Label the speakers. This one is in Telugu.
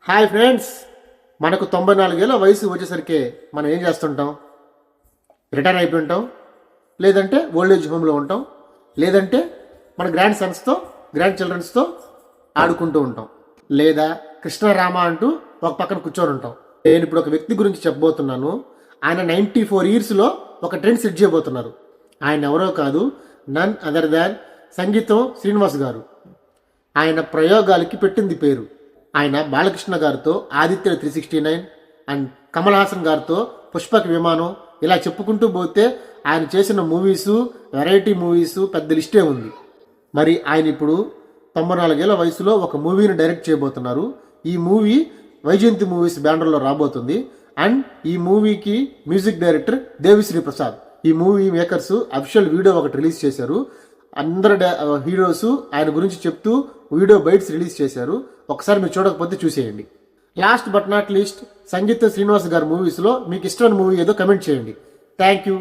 Speaker 1: హాయ్ ఫ్రెండ్స్, మనకు 94 ఏళ్ళ వయసు వచ్చేసరికి మనం ఏం చేస్తుంటాం? రిటైర్ అయిపోయి ఉంటాం, లేదంటే ఓల్డ్ ఏజ్ హోమ్లో ఉంటాం, లేదంటే మన గ్రాండ్ సన్స్తో గ్రాండ్ చిల్డ్రన్స్తో ఆడుకుంటూ ఉంటాం, లేదా కృష్ణరామ అంటూ ఒక పక్కన కూర్చొని ఉంటాం. నేను ఇప్పుడు ఒక వ్యక్తి గురించి చెప్పబోతున్నాను. ఆయన 94 ఇయర్స్లో ఒక ట్రెండ్ సెట్ చేయబోతున్నారు. ఆయన ఎవరో కాదు, నన్ అదర్ దాన్ సంగీతం శ్రీనివాస్ గారు. ఆయన ప్రయోగాలకి పెట్టింది పేరు. ఆయన బాలకృష్ణ గారితో ఆదిత్య 369 అండ్ కమల్ హాసన్ గారితో పుష్పక విమానం, ఇలా చెప్పుకుంటూ పోతే ఆయన చేసిన మూవీసు, వెరైటీ మూవీసు పెద్ద లిస్టే ఉంది. మరి ఆయన ఇప్పుడు 94 ఏళ్ళ వయసులో ఒక మూవీని డైరెక్ట్ చేయబోతున్నారు. ఈ మూవీ వైజయంతి మూవీస్ బ్యానర్లో రాబోతుంది. అండ్ ఈ మూవీకి మ్యూజిక్ డైరెక్టర్ దేవిశ్రీ ప్రసాద్. ఈ మూవీ మేకర్స్ అఫిషియల్ వీడియో ఒకటి రిలీజ్ చేశారు. అందరు హీరోస్ ఆయన గురించి చెప్తూ వీడియో బైట్స్ రిలీజ్ చేశారు. ఒకసారి మీరు చూడకపోతే చూసేయండి. లాస్ట్ బట్ నాట్ లీస్ట్, సంగీత శ్రీనివాస్ గారి మూవీస్లో మీకు ఇష్టమైన మూవీ ఏదో కమెంట్ చేయండి. Thank you.